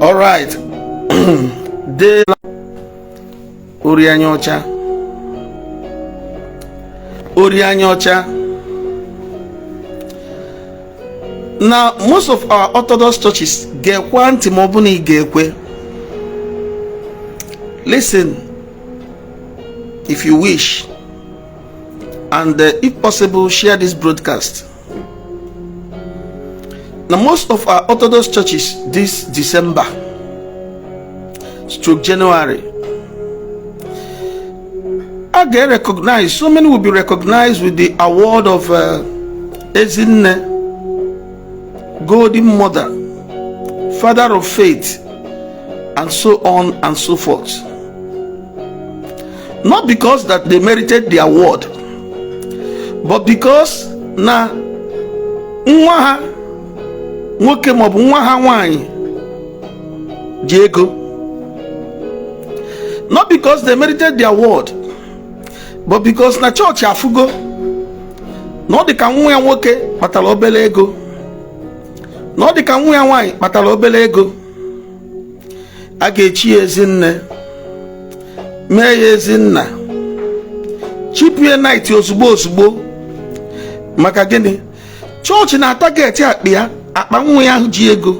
All right. De Orianyocha. Now, most of our Orthodox churches listen, if you wish, and if possible, share this broadcast. Now, most of our Orthodox churches this December, January, I get recognized. So many will be recognized with the award of Ezinne, Golden Mother, Father of Faith, and so on and so forth. Not because that they merited the award, but because na nwaha nwoke maọbụ nwaha nwanyị Diego. Not because they merited the award, but because na church afugo no dị ka nwa ya nwoke kpatara obele ego, no dị ka nwa ya nwanyị kpatara obele ego. A ga-echi Ezinne, mee ya Ezinna, chipie night ozugbo maka gịnị? Church na target akpa nwa ya ji ego,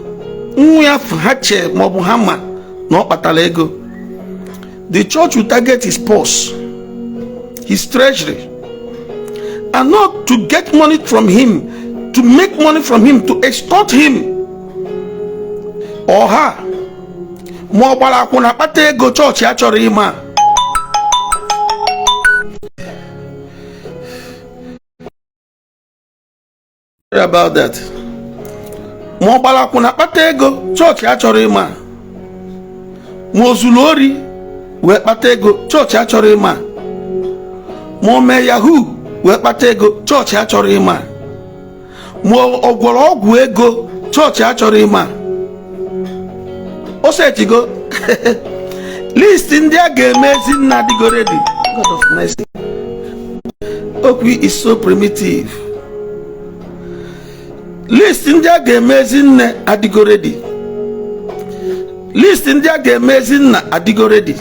nwa ya ha che maọbụ ha ma na ọ kpatara ego. The church will target his purse, his treasury, and not to get money from him, to make money from him, to extort him or her. Church actually ima. About that. Church actually ima. Mozulori we patego church actually ima. Mo Yahoo we patego church actually ima. Mo ogworo ego church actually ima. Osetigo list India game in Nadigoredi. God of mercy. Okwi is so primitive. List India game in Adigoredi. List India game in Adigoredi.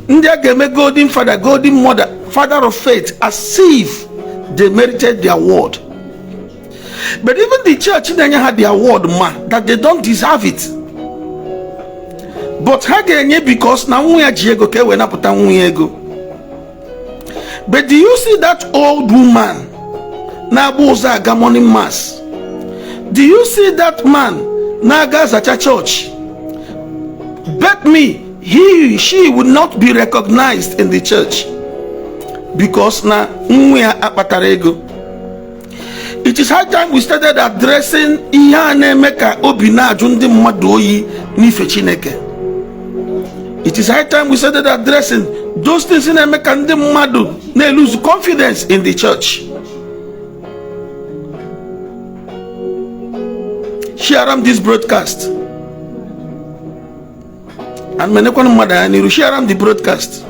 India game Golden Father, Golden Mother, Father of Faith, as if they merited the award. But even the church had the award, that they don't deserve it. But because now we are Diego ke we na puta ego. But do you see that old woman na boza ga morning mass? Do you see that man na ga zacha church? Bet me she would not be recognized in the church because na we are akpatara ego. It is high time we started addressing ihe na-emeka obi na-ajụ ndị mmadụ oyi n'ife Chineke. It is high time we started addressing those things in America and the madu. They lose confidence in the church. Share this broadcast. And share the broadcast.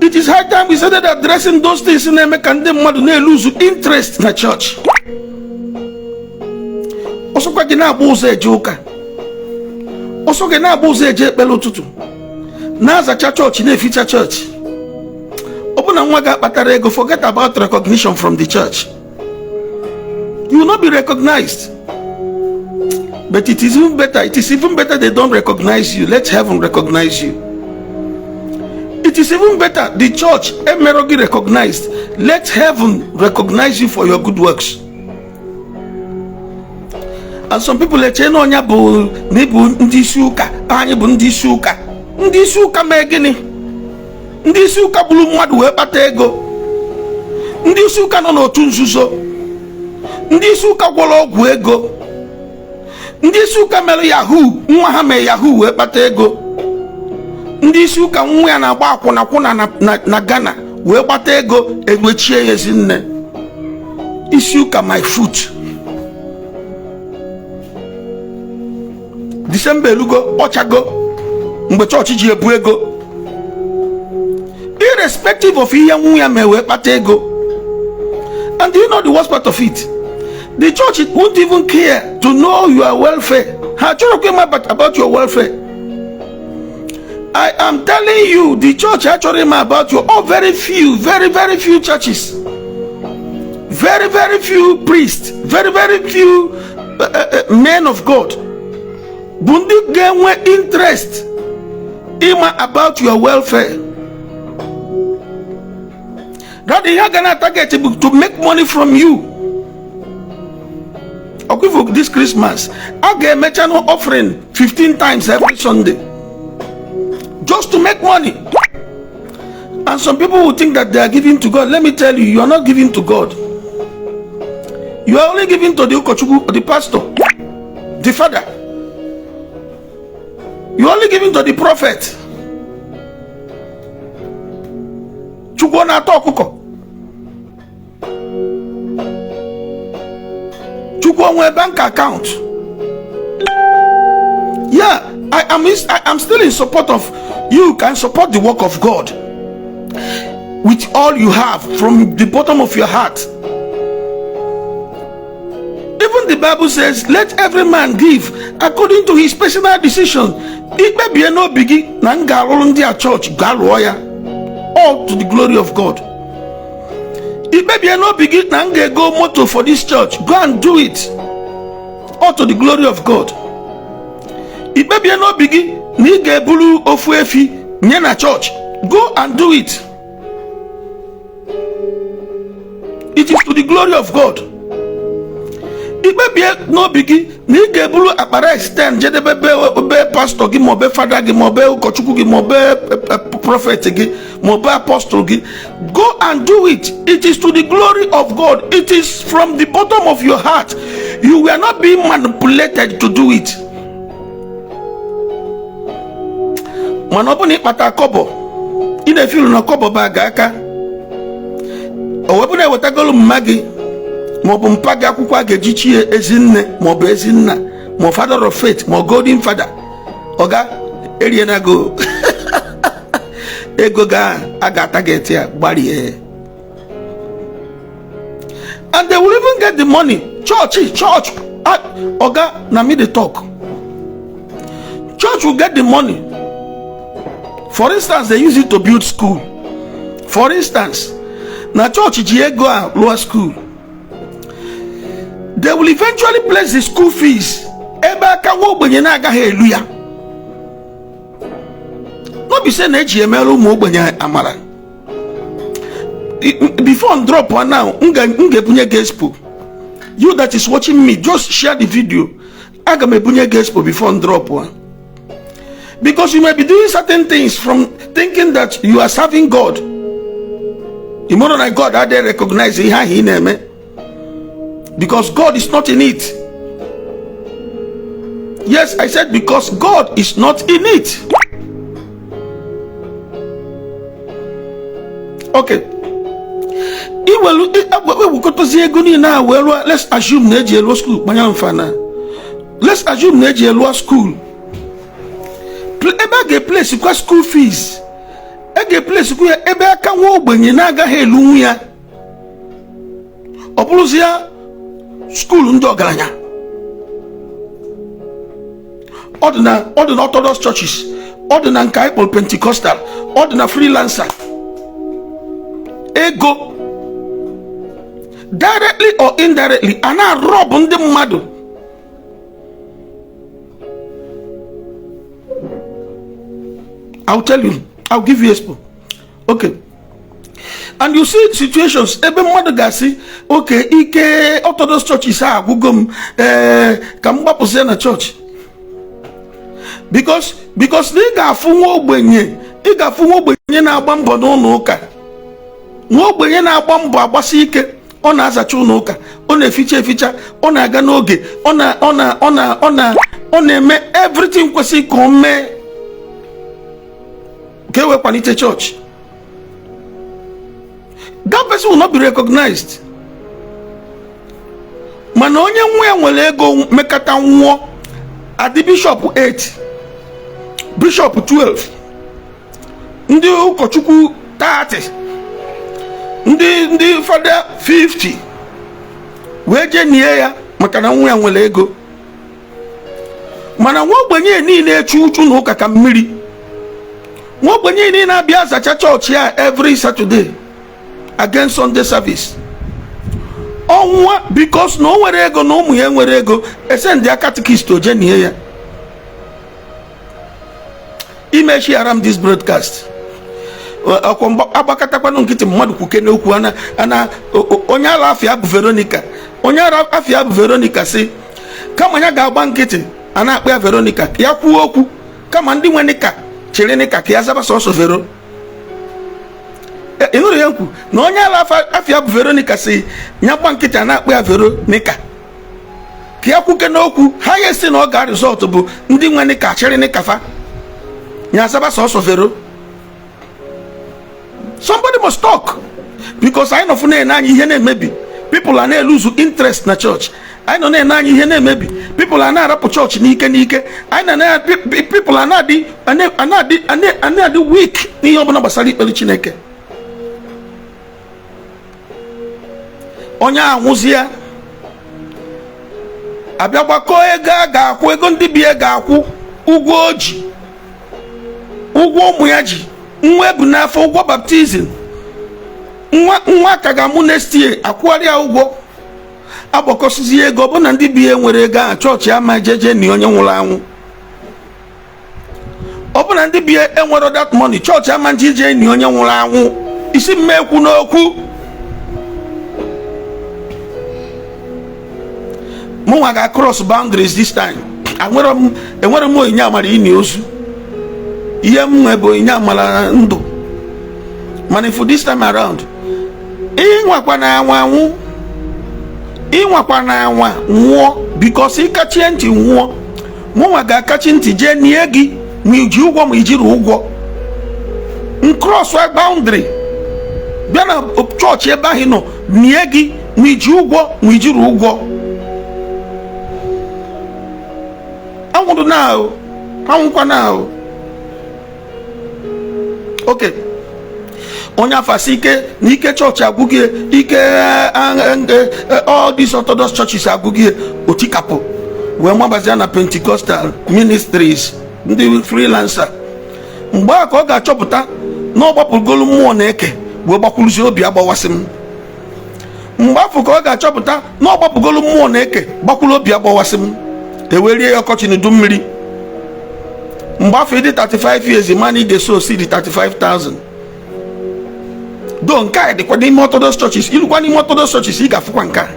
It is high time we started addressing those things in America and the madu. They lose interest in the church. Also, kwa gina boze joka. Also, get na boze je pelo tutu. Na za church na future church. Open and waga batarego, forget about recognition from the church. You will not be recognized. But it is even better. It is even better they don't recognize you. Let heaven recognize you. It is even better the church emerogi recognized. Let heaven recognize you for your good works. And some people let you know bu ndi suka anyị bụ ndị suka mee gịnị? Ndị suka bulu mmadụ wee kpata ego. Ndị suka nọ n'otu nzuzo. Ndị suka gwọrọ ọgwụ ego. Ndị suka mere Yahoo, nwa ha mee Yahoo wee kpata ego. Ndị suka nwa ya na-agba akwụna na Ghana wee kpata ego egwechie ya Ezinne. Isuka my foot. December lugo ochago mgbe church ji ebu ego. Irrespective of ihe nwa ya mewe kpata ego. And do you know the worst part of it? The church won't even care to know your welfare. How church care about your welfare? I am telling you, the church actually about you. Oh, very few, very few churches, very few priests, very few men of God. Bundi gain interest about your welfare. That they are gonna target to make money from you. Okay, for this Christmas, I get merchant offering 15 times every Sunday, just to make money. And some people will think that they are giving to God. Let me tell you, you are not giving to God. You are only giving to the Ukochukwu, the pastor, the father. You are only giving to the prophet. Chukwana tokuko. Chukwana bank account. Yeah, I am still in support of you. Can support the work of God with all you have from the bottom of your heart. Even the Bible says, let every man give according to his personal decision. It may be no biggie, Nangalondia church, Galoya, all to the glory of God. It may be no biggie, Nange go motto for this church, go and do it, all to the glory of God. It may be no biggie, Nige Bulu Ofuefi, Nyena church, go and do it. It is to the glory of God. It may be no biggie. Ni gebulu apara stand jedebe pastor gi mobe father gi mobe kochuku gi mobe prophet gi mobe apostle gi. Go and do it. It is to the glory of God. It is from the bottom of your heart. You were not being manipulated to do it. Manobuni pata kobo. Ine feel na kobo baga aka. Owebune wetagolu magi. Mobu mpaga akwụkwọ a ga-ejichi ezinne maọbụ ezinna ma father of faith ma golden father oga erienago ego ga aga target ya gbarie, and they will even get the money. Church oga na me dey talk. Church will get the money. For instance, they use it to build school. For instance, na church ji ego a lower school. They will eventually place the school fees. Hallelujah. Not be saying amara. Before I drop one now, gospel. You that is watching me, just share the video. I got my gospel before I drop one. Because you may be doing certain things from thinking that you are serving God. You more than God, I they recognize it. Because God is not in it. Yes, I said because God is not in it. Okay. Let's assume Neji school. Let's assume Neji school. Ebe ge place kwa school fees. Ege place kwa ebe aka nwo ogbenye na aga elu ya. Opuluzia school ndị ọgaranya. Ordinary Orthodox churches, ordinary Nkaikpol Pentecostal, ordinary freelancer. Ego directly or indirectly ana rob ndị mmadụ. I'll tell you, I'll give you a example. Okay. And you see situations, ebe mmadụ ga-asị, okay, ike Orthodox churches a agwụgo m ka m gbapụzie na church. Because na ị ga-afụ nwa ogbenye na-agba mbọ n'ụlọ ụka. Nwa ogbenye na-agba mbọ agbasi ike, ọ na-azacha ụlọ ụka, ọ na-eficha, ọ na-aga n'oge, ọ na-eme everything kwesịrị ka o mee ka e wee kwalite church. That person will not be recognized. Mana onye nwe nwere ego mekata nwụọ at the bishop 8, bishop 12, ndị ụkọchukwu 30, ndị father 50 wee je nie ya maka na nwa ya nwere ego. Mana nwa ogbenye niile echu uchu na ụka ka mmiri. Nwa ogbenye niile na-abịa azacha chọọchị ya every Saturday against Sunday service. Ọnwa because na o nwere ego na ụmụ ya nwere ego esend ya catechist oje nie ya. Ime share this broadcast. Agbakatakwanụ nkịtị mmadụ kwuke n'okwu ana onye ala afịa bụ Veronica. Onye ala afịa bụ Veronica si kama ya ga-agba nkịtị a na-akpọ ya Veronica ya kwuo okwu kama ndị nwe nika chere nika ka ya zaba sọsọ Vero. Ịnụrụ ya nkwu na onye ala afịa bụ Veronica si ya gba nkịtị a na-akpọ ya Veronica ka ya kwuke n'okwu ha ya esi na ọ ga result bụ ndị nwe nika chere nika fa ya zaba sọsọ Vero. Somebody must talk because I know for na ihe na-emebi. People are not lose interest na church. I know na ihe na-emebi. People are not rapụ church n'ike. I know people are not weak n'ihe ọbụla gbasara ikpere Chineke. Onye anwụzi ya abịa gbakọ ego a ga-akwụ, ego ndị bi ga-akwụ, ụgwọ oji, ụgwọ ụmụ ya ji, nwa ebu n'afọ, ụgwọ baptizim, nwa ka ga-amụ next year akwụgharịa ụgwọ, agbakọsizi ego. Ọ bụ na ndị bi nwere ego a chọọchị ama jeje ni onye nwụrụ anwụ. Ọ bụ na ndị bi enwere that money chọọchị ama jeje ni onye nwụrụ anwụ. Isi mmekwu n'okwu mụnwa ga cross boundaries this time. Enwere m onyinye amara ini ozu. Ihe m nwe bụ onyinye amara ndụ. Mana for this time around ịnwakwa na anwa nwụọ because ịkachi ntị nwụọ. Mụnwa ga-akachi ntị jee nie gị ma iji ụgwọ ma ijiri ụgwọ. Cross boundary bịa na chọọchị ebe ahụ nọ nie gị ma iji ụgwọ ma ijiri ụgwọ. Anwụrụ na ahụ, anwụkwa na ahụ. Okay. Onye afasi ike na ike chọọchị agwụghị ike, all these Orthodox churches agwụghị otikapụ wee mabazia na Pentecostal ministries ndị freelancer. Mgbe a ka ọ ga-achọpụta na ọ gbapụgolu mmụọ na-eke wee gbakwuruzi obi agbawasị m. Mgbe afọ ka ọ ga-achọpụta na ọ gbapụgolu mmụọ na-eke gbakwuru obi agbawasị m. Ewerie ya ọkọchị n'udu mmiri. Mgbe afọ ịdị 35 years man ị ga-eso osi dị 35,000. Do nke a dịkwa n'ime Orthodox churches. Ilukwa n'ime Orthodox churches ị ga-afụkwa nke a.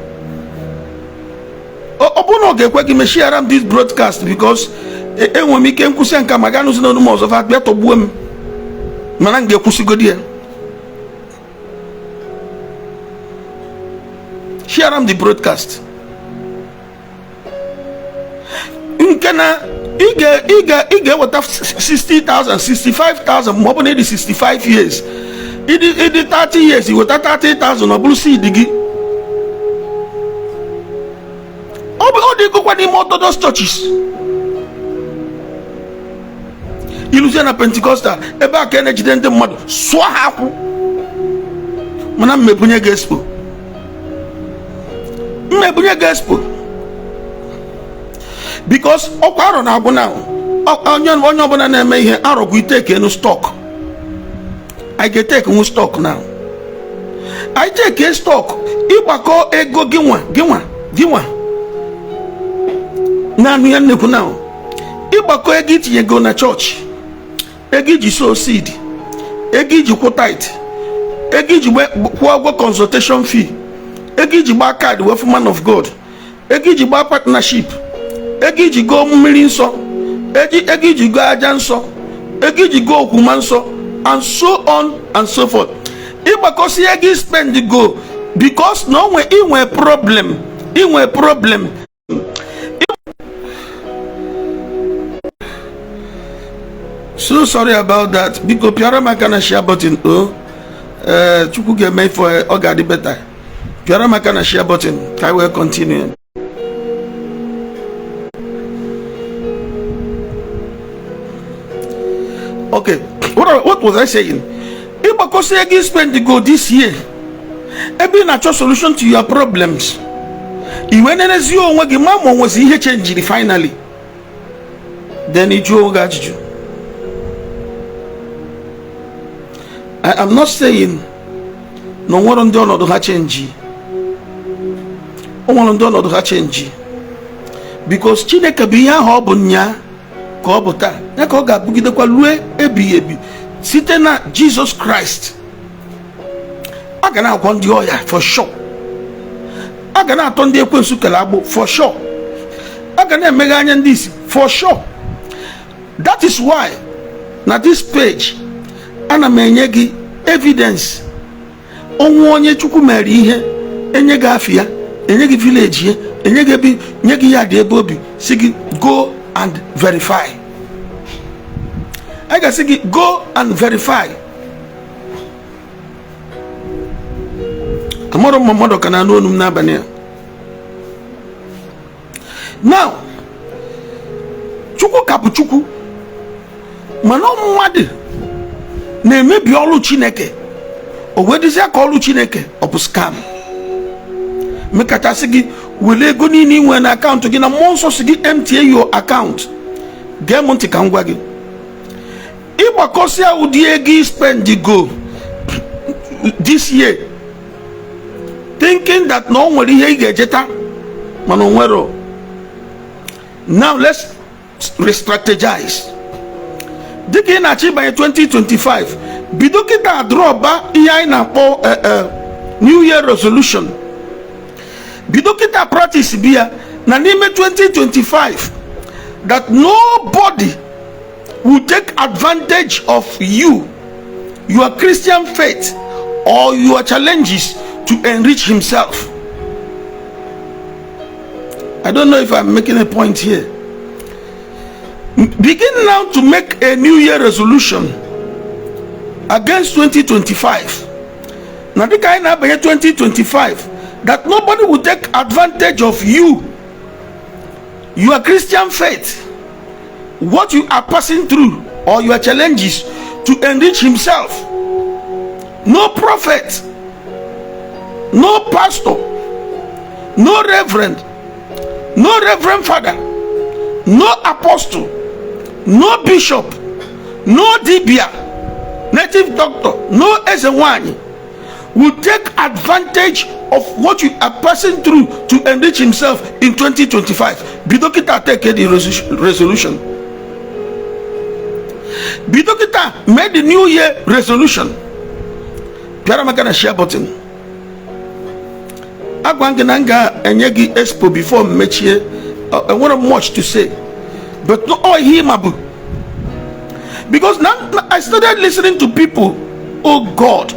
Ọ bụ na ọ ga-ekwe gị meshiara m this broadcast because enwe m ike nkwụsị nka ma ga-anụzi n'onu m ọzọ fa bịa tọgbuo m, mana m ga-ekwụsịgodi ya. Share m the broadcast. Nke na ị ga-eweta 60,000 65,000 ma ọ bụ na ịdị 65 years, ịdị 30 years iweta 30,000 ọ bụrụ seed gị. Ọ dịgokwa n'ime Orthodox churches. Iluzie na Pentecostal ebe a ka na-ejide ndị mmadụ sụọ ha akwụ, mana mmebunye gospel. Because ọkwa arọ na-abụ na onye ọbụla na-eme ihe arọgwu iteke enu stock. I ga-eteke nwu stock now. I take a stock ịgbakọ ego gịnwa na anụ ya nnekwu now. Ịgbakọ ego itinye ego na chọọchị, ego iji sow seed, ego iji kwụ tithe, ego iji kwụọ ụgwọ consultation fee, ego iji gbaa card with man of God, ego iji gbaa partnership, ego iji go mmiri nsọ, ego iji go aja nsọ, ego iji go okwuma nsọ, and so on and so forth. Ịgbakọsi ego spend go because na inwe problem. So sorry about that. Because Piara Makana share button. Chukwu ga-eme for ọ ga-adị better. Piara Makana share button. I will continue. Okay. What was I saying? Because you spend the go this year. Ebe na-achọ solution to your problems. iwe nenezi onwe gị ma onwezi ihe chenjiri finally, then iju onwe gị ajụjụ. I am not saying na onwere ndị ọnọdụ ha chenji, onwere ndị ọnọdụ ha chenji, because Chineke bụ ihe ahụ ọ bụ nya ka ọ bụ taa, ya ka ọ ga-abụgidekwa rue ebighị ebi site na Jesus Christ. A ga na-agwọ ndị ọya for sure, a ga na-atọ ndị ekwensu kele agbụ for sure, a ga na-emeghe anya ndị isi for sure. That is why na this page ana m enye gị evidence onwe onye Chukwu mere ihe, enye gị afịa, enye gị village ya, enye gị ebe, nye gị ya dị ebe obi, si gị go and verify. I ga-sị gị go and verify. Amara mmadụ ka na-anụ onu m n'abalị a. Now, Chukwu ka bụ Chukwu, mana mmadụ na-emebi ọrụ Chineke, o wedịzịa ka ọrụ Chineke ọ bụ scam. Mekachasị gị were ego niile inwe na akaụntụ gị na mmụọ nsọ si gị MTA your account. Gee m ntị ka m gwa gị, ịgbakọsịa ụdị ego spend go this year thinking that na o nwere ihe ị ga-ejeta mana o nwere. Now let's re-strategize. Dịka ị na-achọ ịbanye 2025, bido kịta adrọba ihe anyị na-akpọ New Year resolution. Bido kita practice biya na n'ime 2025 that nobody will take advantage of you, your Christian faith or your challenges to enrich himself. I don't know if I'm making a point here. Begin now to make a New Year resolution against 2025. Now the kind of 2025 that nobody will take advantage of you, your Christian faith, what you are passing through or your challenges to enrich himself. No prophet, no pastor, no reverend father, no apostle, no bishop, no dibia, native doctor, no Ezewani will take advantage of what you are passing through to enrich himself in 2025. Bidokita take the resolution. Bidokita made the New Year resolution. Piaramaka na share button. Agwangananga enyegi expo before mechie. I want much to say, but no all him abu. Because now I started listening to people. Oh God,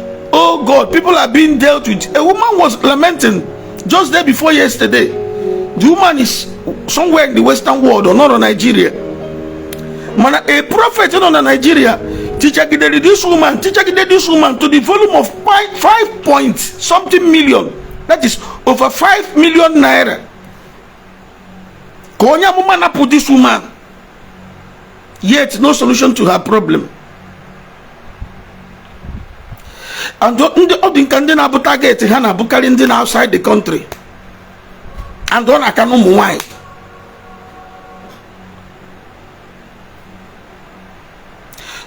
people are being dealt with. A woman was lamenting just day before yesterday. The woman is somewhere in the Western world or not in Nigeria. Man, a prophet in Nigeria, teacher gided this woman to the volume of 5 point something million. That is over 5 million naira. Konya mama put this woman. Yet no solution to her problem. And the Kandina Butagate Hana Bukarindin outside the country. And don't I can why.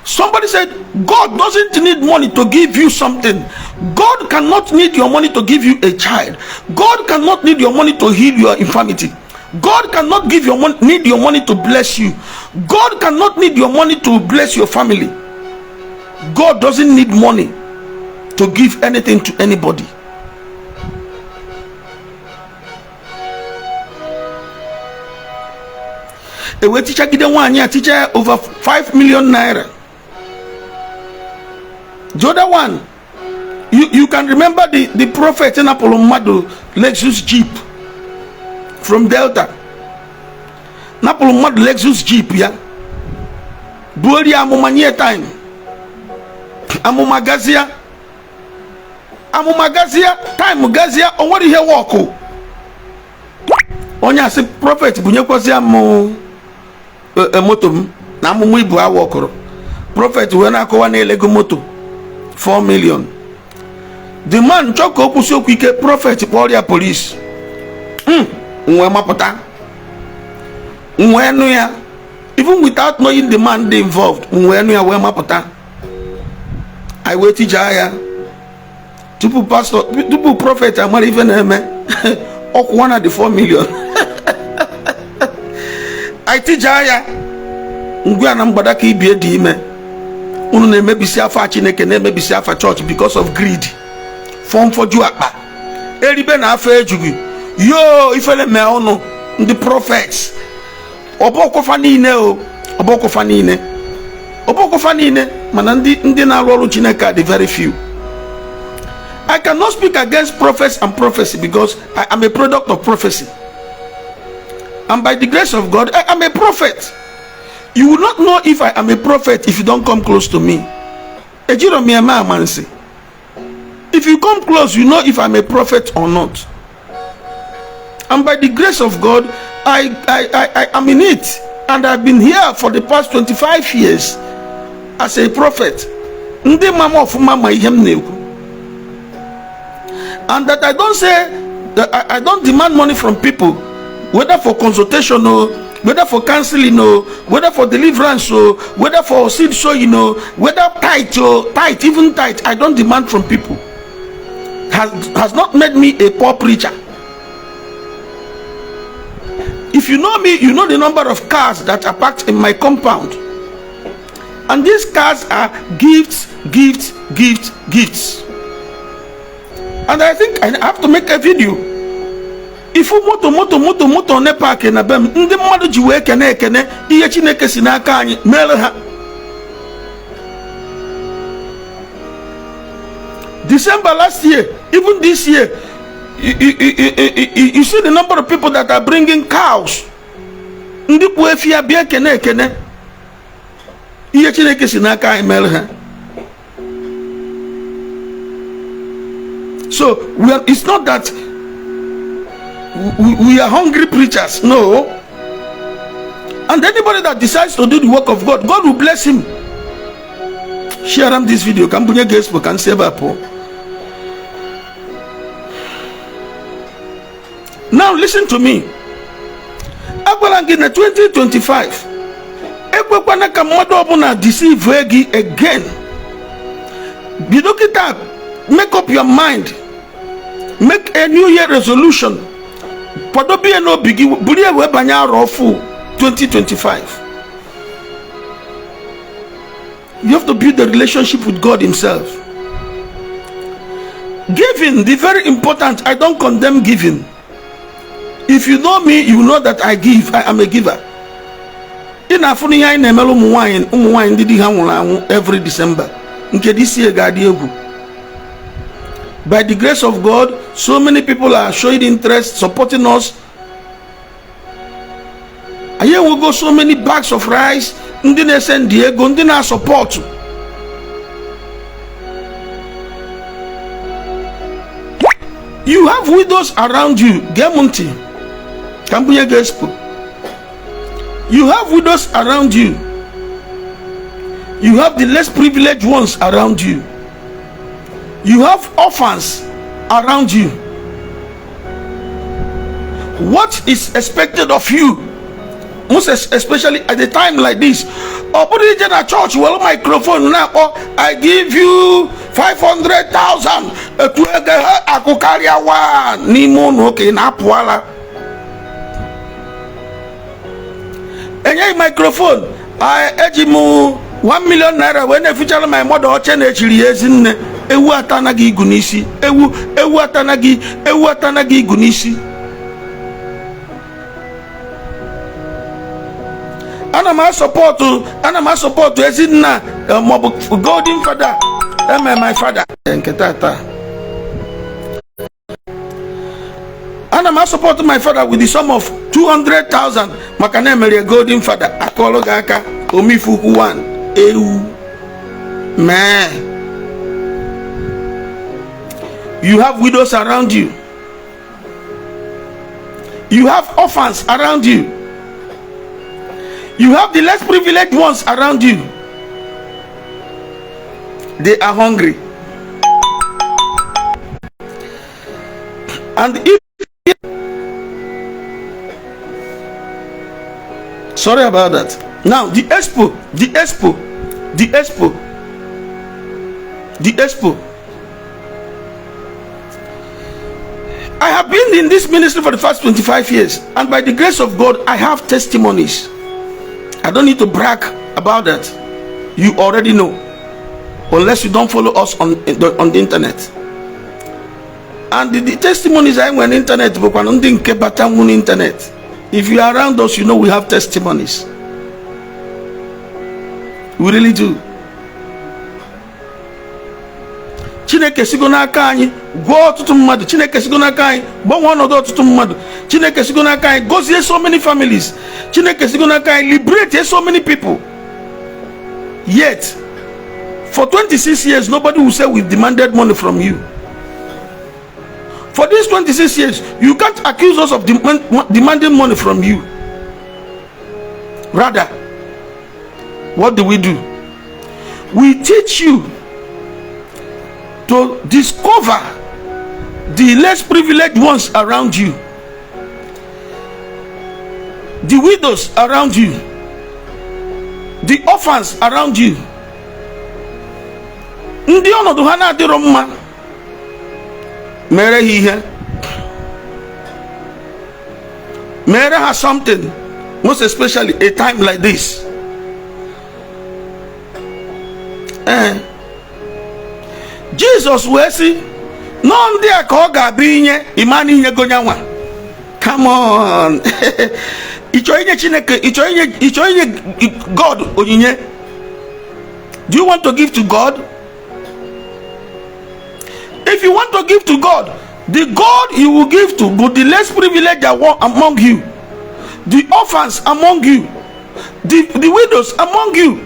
Somebody said, God doesn't need money to give you something. God cannot need your money to give you a child. God cannot need your money to heal your infirmity. God cannot need your money to bless you. God cannot need your money to bless your family. God doesn't need money to give anything to anybody. A teacher get one year teacher over 5 million naira. The other one, you can remember the prophet in Apolomado Lexus Jeep from Delta. Napolomado Lexus Jeep, yeah. Buori amumanye time. Amumagazia time gazia onwere ihe work. Onya si prophet bunyekwasi amu moto na amumu ibu a workoro. Prophet we na akọwa na elego moto 4 million. The man choko okwusi okwike prophet kpọrọ ya police. nwe mapụta nwe nu ya, even without knowing the man involved, nwe nu ya wee mapụta. I wait ya tupu pastor, tupu prophet amara ife na-eme ọkwụ na the 4 million. I tija ya ngwa na mgbada ka ibie dị ime, unu na-emebisi afa Chineke, na-emebisi afa church because of greed. Form for you akpa eribe na afa ejugu yo ifele me ọnụ ndị prophets ọbọkọfa niile o ọbọkọfa niile mana ndị na-arụ ọrụ Chineke are very few. I cannot speak against prophets and prophecy because I am a product of prophecy, and by the grace of God I am a prophet. You will not know if I am a prophet if you don't come close to me. Ejiro mi ema amansi. If you come close, you know if I'm a prophet or not. And by the grace of God, I am in it. And I've been here for the past 25 years as a prophet. Ndị mama of mama ihem na-ekwu. And that I don't say that I don't demand money from people, whether for consultation or whether for counseling or whether for deliverance or whether for seed sowing or whether tithe or tithe, even tithe, I don't demand from people. Has not made me a poor preacher. If you know me, you know the number of cars that are parked in my compound. And these cars are gifts. And I think I have to make a video. If you moto ne park na bem, ndị mmadụ ji wee kene ihe Chineke si n'aka anyị mere ha. December last year, even this year, you see the number of people that are bringing cows. Ndị kwu efi ya bịa kene ihe Chineke si n'aka anyị mere ha. So it's not that we are hungry preachers, no. And anybody that decides to do the work of God, God will bless him. Share this video. Can bring gospel can save up. Now listen to me. Agbalangina 2025. Ekwekwana ka mmadụ ọbụla deceive egi again. Bido kita, make up your mind. Make a new year resolution. Podobie no bigi buri ewe banya rofu 2025. You have to build a relationship with God himself. Giving, the very important. I don't condemn giving. If you know me, you know that I give. I am a giver. In afuni ya ina melo umuwain didi ha every December. Nke this year gadi egwu. By the grace of God, so many people are showing interest, supporting us. And here we go, so many bags of rice. Ndi na send Diego, ndi na support. You have widows around you. Gemunti. Kambuye gospel. You have widows around you. You have the less privileged ones around you. You have orphans around you. What is expected of you, most especially at a time like this? Or put it in a church, well, microphone now, or I give you 500,000 to akukaria one nimo noke na puala. Enye microphone, I ejimu 1 million naira when I feature my mother or chene chiri ezine. Ewu atanagi igunisi. Ewu atanagi igunisi. Ana ma support ezina golden father. My father. Enketata. Ana ma support my father with the sum of 200,000. Makane mere golden father. Akolo gaka omifu one. Ewu. Man. You have widows around you. You have orphans around you. You have the less privileged ones around you. They are hungry. And if Sorry about that. Now, the expo. I have been in this ministry for the past 25 years, and by the grace of God, I have testimonies. I don't need to brag about that. You already know, unless you don't follow us on the internet. And the testimonies I went internet, internet. If you are around us, you know we have testimonies. We really do. Chineke sigo n'aka anyị gwọọ ọtụtụ mmadụ. Chineke sigo n'aka anyị gbanwee ọnọdụ ọtụtụ mmadụ. Chineke sigo n'aka anyị gọzie so many families. Chineke sigo n'aka anyị liberate so many people. Yet, for 26 years, nobody will say we've demanded money from you. For these 26 years, you can't accuse us of demanding money from you. Rather, what do? We teach you to discover the less privileged ones around you, the widows around you, the orphans around you. Ndị ọnọdụ ha na-adịrọ mma mere ihe, mere ha something, most especially a time like this. Jesus wee sị nọ ndị a ka ọ ga-abụ inye imani inye gonyanwa. Come on. Ịchọ inye Chineke, ịchọ inye God onyinye. Do you want to give to God? If you want to give to God, the God you will give to but the less privileged among you, the orphans among you, the widows among you.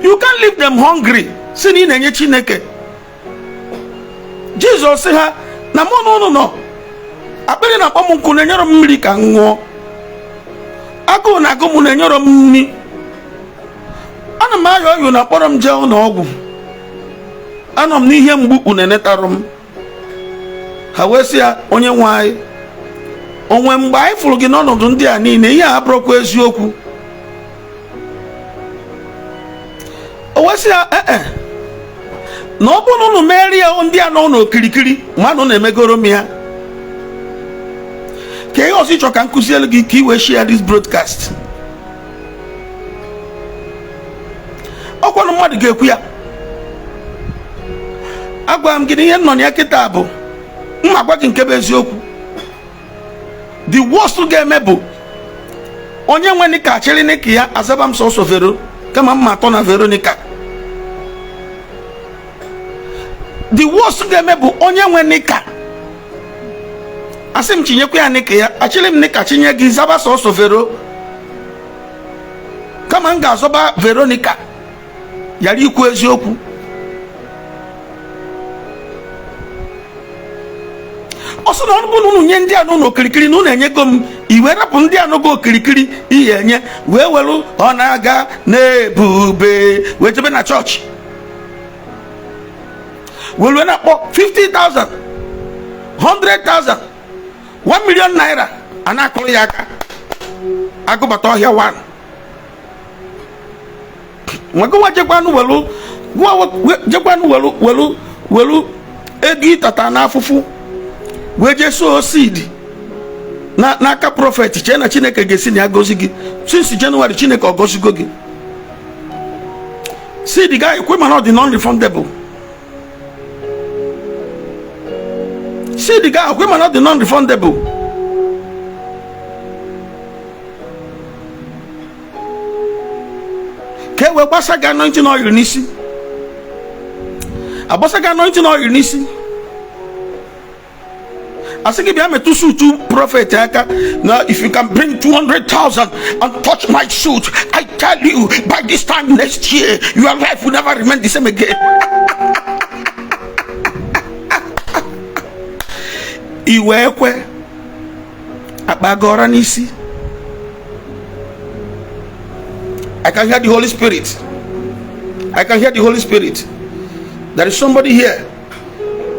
You can't leave them hungry. Sini nenye Chineke. Jesus say ha na no. Akpere na kpọm nku nenyoro mmiri ka nwụọ. Agụ na agụ mu nenyoro mmiri. Ana m ayọ yo na kpọrọ m jee ụlọ ọgwụ. Anọ m n'ihe mgbu unenetarụ m. Ha wee sị ya onye nwe anyị, onwe mgbe anyị fụrụ gị n'ọnọdụ ndị a niile, ihe a abụrụkwa eziokwu. O wee sị ya na ọ bụrụ na unu merie ndị a nọ n'okirikiri mmanụ na-emegoro m ya. Ka ihe ọzọ ịchọ ka m kụzielu gị ka i wee share this broadcast. Ọkwanụ mmadụ ga-ekwu ya. Agwa m gị na ihe nọ na ya kịta bụ mma gwa gị nke bụ eziokwu. The worst ga-eme bụ onye nwe nika achịrị nika ya azaba m sọsọ vero kama mma atọ na Veronica. The worst ga-eme bụ onye nwe nika asị m chinyekwa ya nika ya, achịrị m nika chinye gị zaba sọsọ vero kama m ga-azọba Veronica. Yara ikwu eziokwu. Ọsọ na ọnụ bụ unu nye ndị anụ n'okirikiri na unu enyego m iwe rapụ ndị anụ go okirikiri ihe enye wee welu ọ na-aga n'ebube wee jebe na chọọchị welu na-akpọ 50,000 100,000 1 million naira a na-akụrụ ya aka agụbata ọhịa 1 nwegowa jekwanụ welu ego ịtata n'afụfụ wee je sow seed n'aka prophet chee na Chineke ga-esi na ya gozi gị. Since January Chineke ọ gozigo gị. Seed ga-ekwe mana ọ dị non-refundable. Seed ga-ekwe mana ọ dị non-refundable. Ka e wee gbasa gị anointing oil n'isi. Agbasa gị anointing oil n'isi. I say, give me two prophet. Now, if you can bring 200,000 and touch my suit, I tell you, by this time next year, your life will never remain the same again. Iwekwe abagora nisi. I can hear the Holy Spirit. I can hear the Holy Spirit. There is somebody here.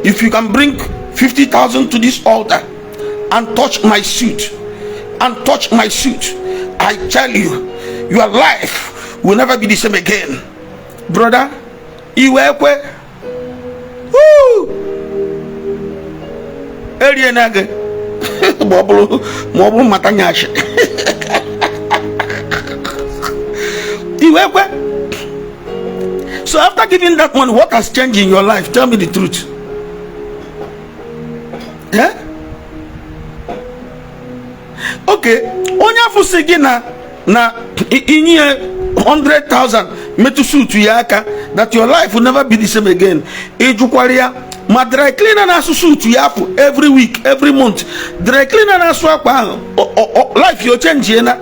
If you can bring 50,000 to this altar and touch my suit, I I tell you, your life will never be the same again. Brother, you were Elienage Mobile Matanyash. So after giving that money, what has changed in your life? Tell me the truth. Yeah? Okay. Onya fusigi na inye 100,000 metusu to yaka that your life will never be the same again. Ejukwaria ma dry cleaner na susu to yafu every week, every month. Dry cleaner na swapa life you change na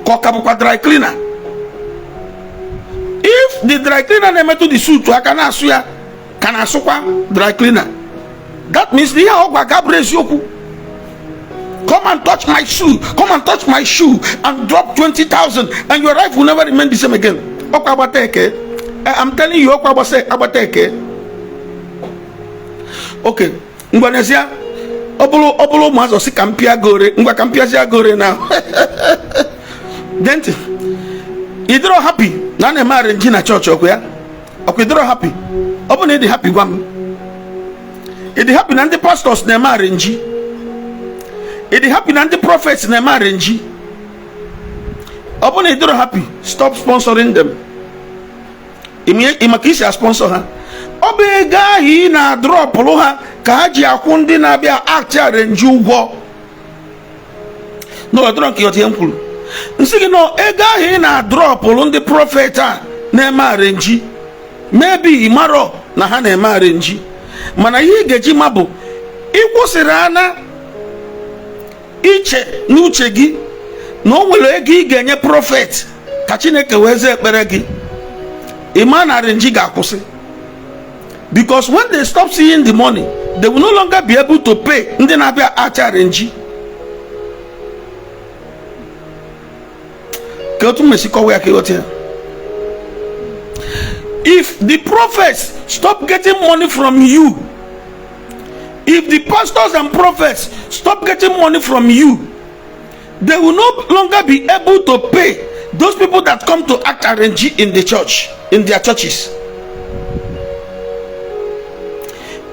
kokabuka dry cleaner. If the dry cleaner na metu the suit to akana suya kana sukwa dry cleaner, that means the ogwa gabrez yoku. Come and touch my shoe. Come and touch my shoe and drop 20,000 and your life will never remain the same again. I'm telling you, okay. Ngwanezia obolo mazo si kampia gore. Ngwa kampia zia gore now. Then you don't happy. Nane ma arrange na church okuya. Okay, don't happy. Open it happy one. It happy and the pastors na ma arrange. It happened and the prophets in a marriage. Open it, don't happy. Stop sponsoring them. Imakisha sponsor her. Obega he na drop loha kaji akundi na bia actor renjugo. No, I don't care what you uncle. Nsigi no ega he na drop on the prophet na marriage. Maybe imaro na ha na marriage. Mana yi geji mabo. Ikwosirana iche n'uche gị na o nwere ego ị ga-enye prophet ka Chineke weze ekpere gị ịma na renji ga-akwụsị, because when they stop seeing the money they will no longer be able to pay ndị na-abịa acha renji. Ka otu mesi kọwa ya ka ịghọta ya. If the prophets stop getting money from you, if the pastors and prophets stop getting money from you, they will no longer be able to pay those people that come to act RNG in the church, in their churches.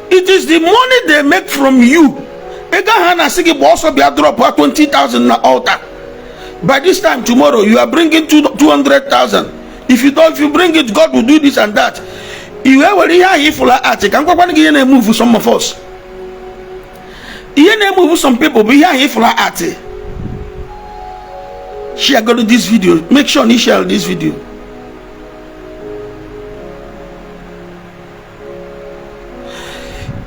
It is the money they make from you. Ega hana sigi also be a drop 20,000 na altar. By this time tomorrow you are bringing 200,000. If you bring it, God will do this and that. You ever hear if you are at it, I'm going to move for some of us. You move some people, but here if you are at it. Share go to this video. Make sure you share this video.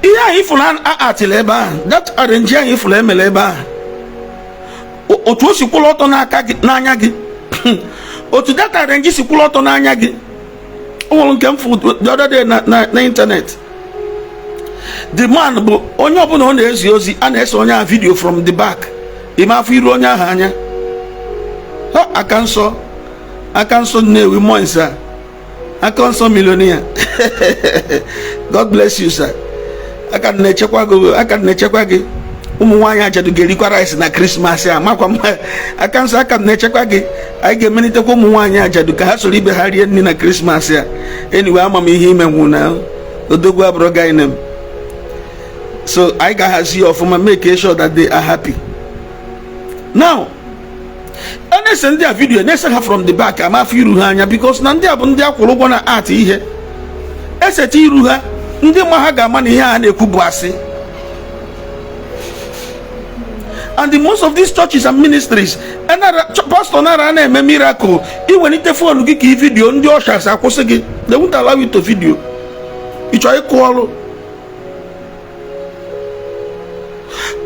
Here if you are at leba, that arranger if you are leba. Otu si kuloto na aka na anya gi. Otu that arrange si kuloto na anya gi. O nke food the other day na internet. The man bụ onye ọbụla ọ na-ezi ozi a na-ese onye video from the back. Ima afọ iru onye ahụ anya. Aka nsọ Nnewi Moinsa. Aka nsọ millionaire. God bless you, sir. Aka na-echekwa gị. Ụmụ nwaanyị ajadu ga-erikwa rice na Christmas ya. Makwa aka na-echekwa gị. Anyị ga-emenitekwa ụmụ nwaanyị ajadu ka ha soro ibe ha rie nri na Christmas ya. Anyway, ama m ihe ime nwụ na odogwu abụrụ gainem. So I got see of them, make sure that they are happy. Now, and I send their video, and I send her from the back. I'm a few ruhanya because Nandia Bundia Kologona art here. Eseti Ruha, Ndi Mahaga money here and a kubwasi. And the most of these churches and ministries, and Pastor Narana a miracle. Even if the phone give video, and the ushers are they won't allow you to video. You try to call.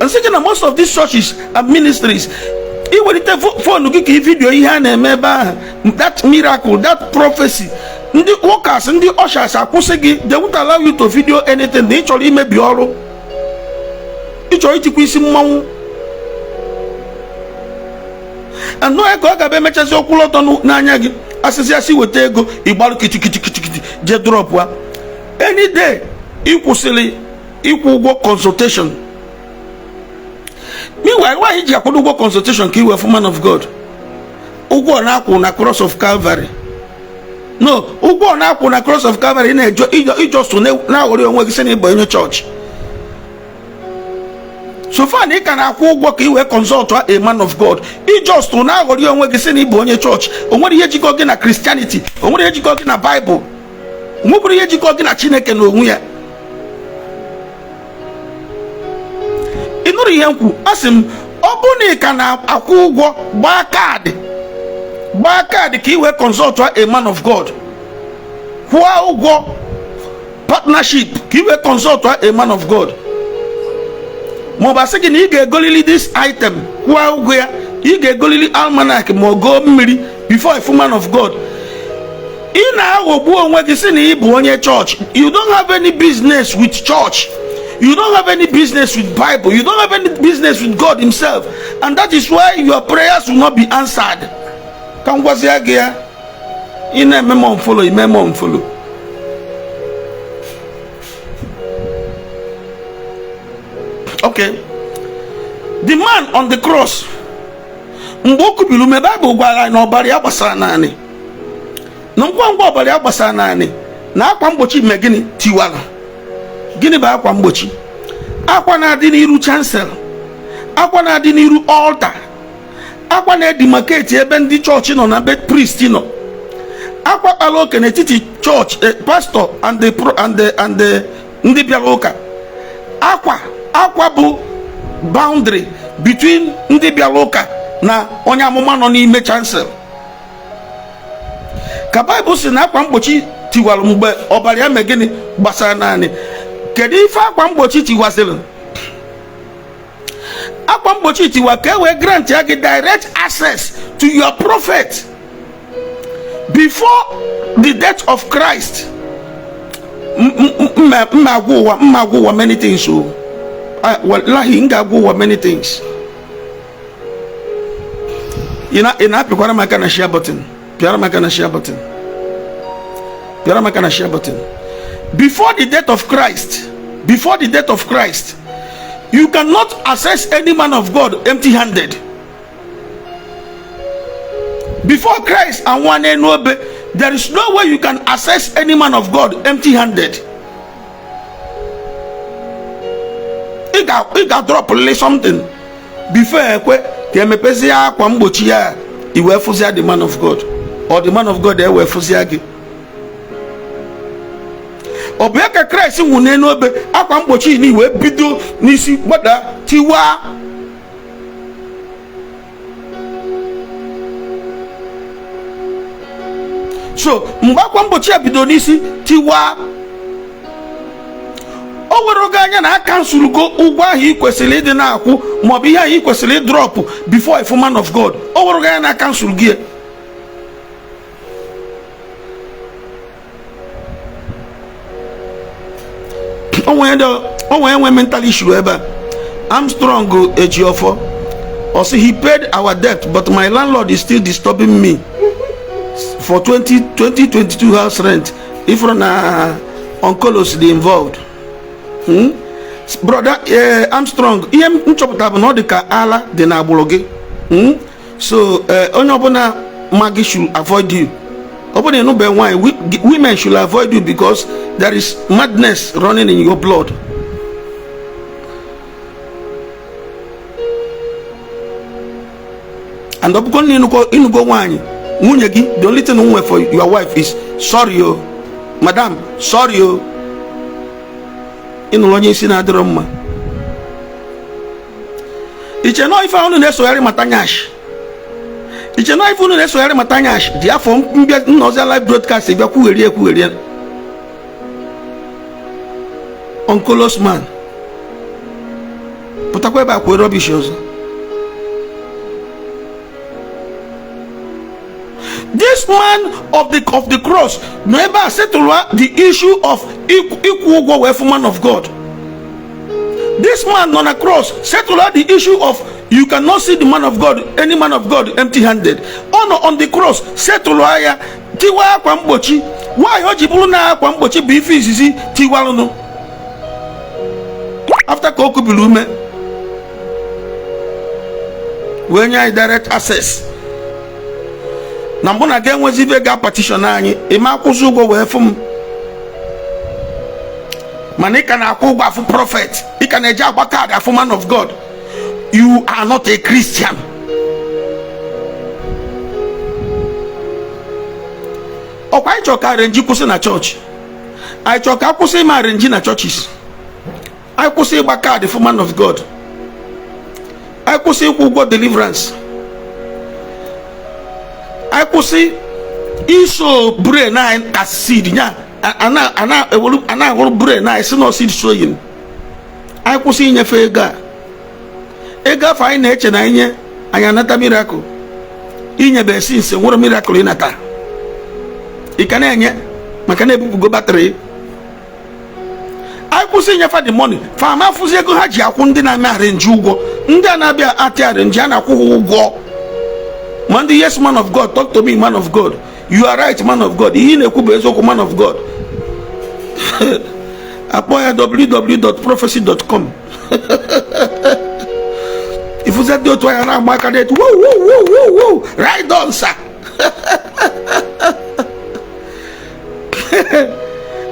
And second, most of these churches and ministries, even if the phone give video, that miracle, that prophecy, the workers and the ushers are they won't allow you to video anything. They actually may be all. It's all it. And no, I go to make us oculot on Nanyagi. As I see what they go, Ibal kitty, jet drop. Any day, equal work consultation. Meanwhile, why did you go consultation kill a man of God? ụgwọ na-akwụ na cross of Calvary. No, ụgwọ na-akwụ na cross of Calvary na-ejo ijostu na-aghọrị onwe gị sị na ịbụ onye chọọchị. So far na ị ka na-akwụ ụgwọ ka ị wee consult a man of God. Ijostu na-aghọrị onwe gị sị na ịbụ onye chọọchị. O nwere ihe jikọ gị na Christianity, o nwere ihe jikọ gị na Bible, o nwere ihe jikọ gị na Chineke na onwe ya. Ị nụrụ ihe m kwu? Asị m, ọ bụ na ị ka na-akwụ ụgwọ gbaa kaadị ka ị wee consult a man of God, kwụọ ụgwọ partnership ka ị wee consult a man of God, ma ọ bụ asị gị na ị ga-egolili this item, kwụọ ụgwọ ya, ị ga-egolili almanac ma ọ goo mmiri before a man of God. Ị na-aghọgbu onwe gị sị na ị bụ onye church. You don't have any business with church. You don't have any business with Bible. You don't have any business with God himself. And that is why your prayers will not be answered. Can was here? In a memo follow, in memo follow. Okay. The man on the cross. Mboku bilume Bible gwara na obari agbasara naanị. Na ngwa obari agbasara naanị. Na akwa mgbochi ime gịnị tiwara. Gịnị bụ akwa mgbochi? Akwa na-adị n'iru chancel, akwa na-adị n'iru altar, akwa na-edimarcate ebe ndị chọọchị nọ na be priest nọ, akwa kpara oke n'etiti church pastor and the ndị bịara ụka. Akwa bụ boundary between ndị bịara ụka na onye amụma nọ n'ime chancel. Ka Bible sị na akwa mgbochi tiwara mgbe ọbara ya megịnị gbasara naanị. Kedu ife akwa mgbochi tiwazịrị? Akwa mgbochi tiwa ka e wee grant ya gị direct access to your prophet before the death of Christ. Mma agwa ụwa many things. Wallahi nga agwa ụwa many things. Ị na-apịkwara maka na share button. Pịara maka na share button. Pịara maka na share button. Before the death of Christ, you cannot access any man of God empty-handed. Before Christ and one enobe, there is no way you can access any man of God empty-handed. You got drop something before the man of God, or the man of God there were fusiagi. Obeka Christ nwune n'obe akwa mgbochi ni wee bido n'isi gbada tiwa. So mgbe akwa mgbochi bido n'isi tiwa, o were oge anya na akansụl go ụgwọ ahụ ị kwesịrị ịdị na-akwụ maọbụ ihe ahụ ị kwesịrị ịdrọpụ before a man of God. O were oge anya na akansụl gị. Onwe mental issue ever. I'm strong Ejiofo. Also he paid our debt, but my landlord is still disturbing me for 2022 house rent. If on oncologically involved. Brother, I'm strong. Ala de na so onye ọbụla magi should avoid you. Why women should avoid you because there is madness running in your blood. And the only thing for your wife is sorry, madam, sorry. In Lonye Sinadroma. It's a no if I only necessary matanyash. It's not even necessary matanyash. Therefore, no live broadcast if you're Uncle man. But I go back with rubbish. This man of the cross never settled the issue of equal worth man of God. This man on a cross settled the issue of you cannot see the man of God, any man of God, empty-handed. On the cross settled tiwa kwambochi. Why ojibulu na kwambochi bifizizi tiwaluno? After koku bilume, when you direct access. na mbụ na ga-enwezi ibe ga-apatishọn anyị ime akwụsị ụgwọ wee fụ m, mana ị ka na-akwụ ụgwọ afụ prọfet, ị ka na-eji agba kaadị afụ man of God, you are not a Christian. ọkwa anyị chọrọ ka arenji kwụsị na chọọchị, anyị chọrọ ka akwụsị ime arenji na chọọchis, anyị kwụsị ịgba kaadị fụ man of God, anyị kwụsị ịkwụ ụgwọ deliverance, anyị kwụsị iso brain anyị ka seed nya ana ahụrụ brain anyị si na seed sowing, anyị kwụsị inyefe ego a, ego afọ anyị na-eche na inye anyị anata miracle, inyebe sinse nwere miracle ịnata, ị ka na-enye maka na-ebupụgo batrị. anyị kwụsị inyefe the money fama afụzi ego ha ji akwụ ndị na-eme arenji ụgwọ, ndị a na-abịa atị arenji a na-akwụ ha ụgwọ. ma ndị yes man of God, talk to me man of God, you are right man of God, ihe na-ekwu bụ eziokwu man of God. akpọ ya www.prophecy.com. ifuze dị otu anya na-agba aka detu wow right on sir.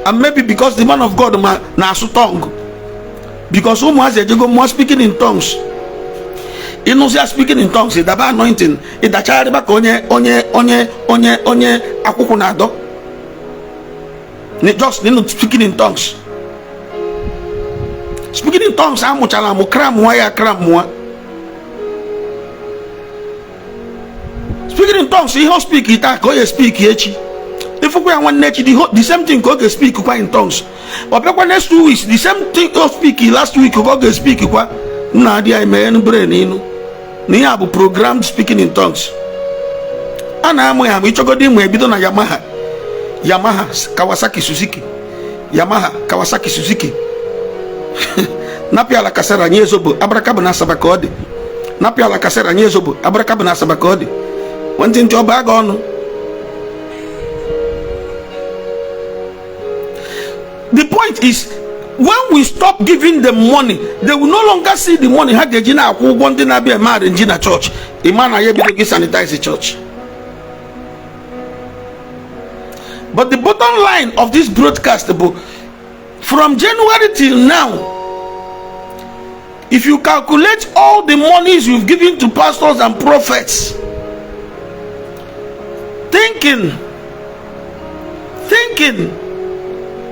And maybe because the man of God na-asụ tongue, because ụmụazị ejego mmụọ speaking in tongues, ịnụzia speaking in tongues ịdaba anointing, ịdachagharịba ka onye akwụkwọ na-adọ, just speaking in tongues. Speaking in tongues amụchala amụ kramụa ya kramụa. Speaking in tongues ihe o speak taa ka o ya speak echi, ifukwa ya nwanne echi the same thing ka o ga speak kwa in tongues. Ọ bịakwa next 2 weeks the same thing o speak last week ka o ga speak kwa. Nna adị anyị mee n'brain inu na ihe a bụ programmed speaking in tongues. a na-amụ ya ma ịchọgodo ịmụ ebido na Yamaha Kawasaki Suzuki, Yamaha Kawasaki Suzuki. Napia la kasera nye zobo abrakaba na asaba ka ọ dị, napia la kasera nye zobo abrakaba na asaba ka ọ dị. Wanti ntị ọba aga ọnụ. The point is, when we stop giving them money, they will no longer see the money ha ga-eji na-akwụ ụgwọ ndị na-abịa eme arenji na church. Ịma na ya ebido gị sanitize church. But the bottom line of this broadcast, from January till now, if you calculate all the monies you've given to pastors and prophets, thinking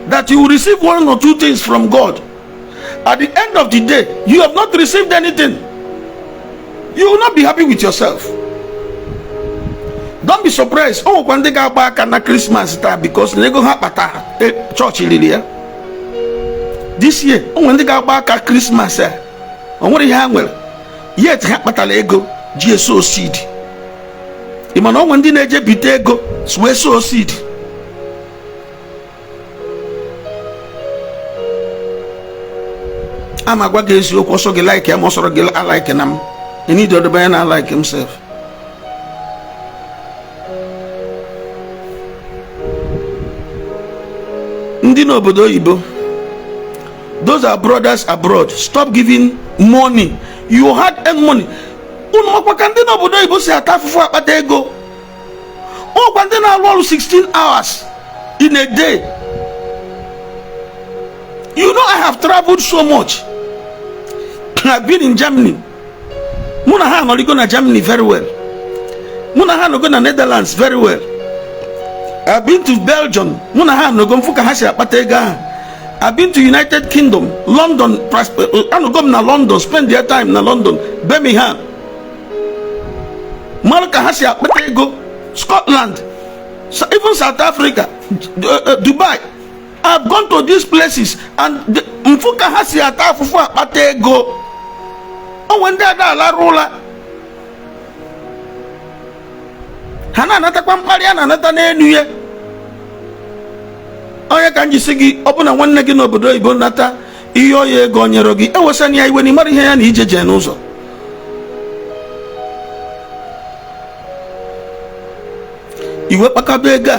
that you will receive 1 or 2 things from God, at the end of the day, you have not received anything. You will not be happy with yourself. Don't be surprised. Oh, when they go back on Christmas time, because they go have church in this year. Oh, when they go back at Christmas, oh, what do you have? Well, yet have ego, GSO seed. You know when they neje bitego, so seed. I'm a guy who also like him, also I like him. And he don't I like himself. Ndino obodo Igbo, those are brothers abroad. Stop giving money. You had earned money. Ndino obodo Igbo si atafufu akpata ego. Oh, when they now roll 16 hours in a day. You know I have traveled so much. I've been in Germany. Munaha no go na Germany very well. Munaha no go na Netherlands very well. I've been to Belgium. Munaha no go mfuka hasi apatega. I've been to United Kingdom, London. I no go na London. Spend their time na London, Birmingham. Malaka hasi apatego, Scotland, even South Africa, Dubai. I've gone to these places and mfuka hasi atafufu apatego. Oh, when they are la rola. Hana nata kwa mpari ana nata n'enuye. Onye ka nji sigi ọbụna nwanne gị n'obodo Igbo nata ihe oye ego onyero gị ewesani ya iwe ni mara ihe ya na ijeje n'ụzọ. Iwe kpakaba ego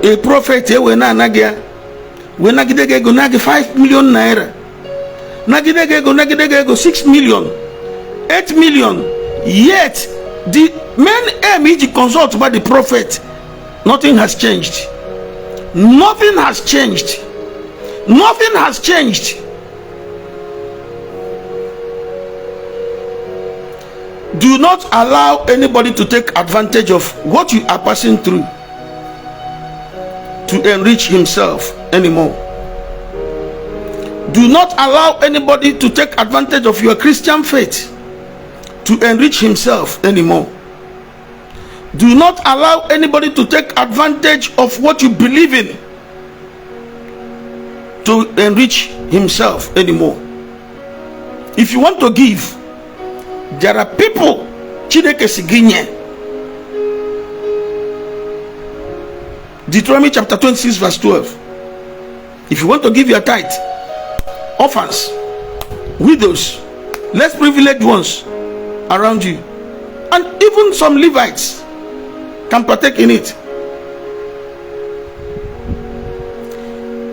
a prophet ewe na anaghị ya we nagide gị ego nagị 5 million naira, nagide gị ego 6 million, 8 million, yet The main aim is to consult by the prophet. Nothing has changed. Nothing has changed. Nothing has changed. Do not allow anybody to take advantage of what you are passing through to enrich himself anymore. Do not allow anybody to take advantage of your Christian faith to enrich himself anymore. Do not allow anybody to take advantage of what you believe in to enrich himself anymore. If you want to give, there are people Chineke siginye. Deuteronomy chapter 26 verse 12. If you want to give your tithe, orphans, widows, less privileged ones around you, and even some Levites can partake in it.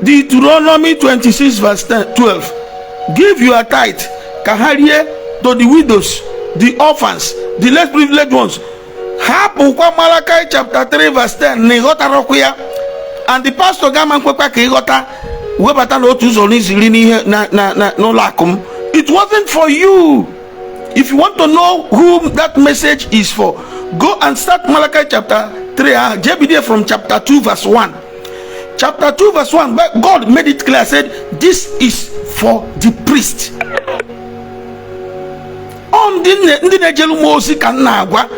Deuteronomy 26 verse 12. Give your tithe, kaharie, to the widows, the orphans, the less privileged ones. Malachi chapter 3 verse 10. And the pastor gaman kwekwa ka igota webata no tuzo nizili no lakum. It wasn't for you. If you want to know whom that message is for, go and start Malachi chapter 3. JBD from chapter 2 verse 1. Chapter 2 verse 1, God made it clear, said this is for the priest. On the nejelu mozi kan na agwa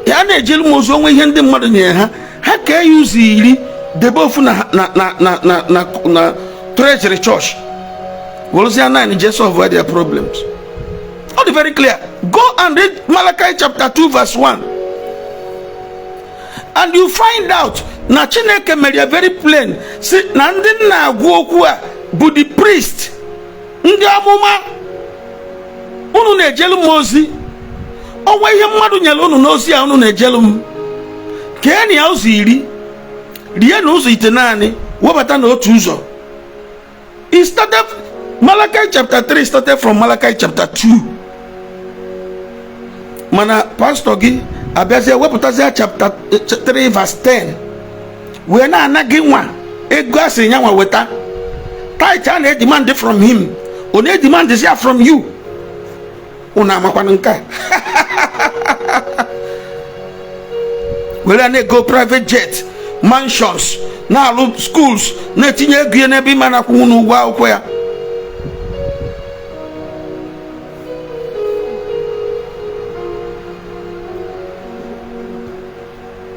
ya na ejelu mozi onwe ihe ndị mmadụ nye ha ka use iri debe ofu na treasury church Wolozia 9 just solve their problems. All the very clear. Go and read Malachi chapter 2 verse 1 and you find out na Chineke made very plain. See na ndị na agwa okwu a bụ the priest, ndị amụma. Unu na-ejelu m ozi onwe ihe mmadụ nyere unu n'ozi a unu na-ejelu m kee ya ụzọ iri rie na ụzọ ite naanị webata na otu ụzọ. It started Malachi chapter 3 started from Malachi chapter 2. Mana pastor gị abịazie wepụtazie chapter 3 verse 10 wee na-anaghị nwa ego asị ya nwa weta tithe a na-edemand from him ọ na-edemand from you. Una makwana nka were na go private jet, mansions, na alụ schools, na etinye ego n'ebe ịma na kwụ n'ụgwọ akwụkwọ ya.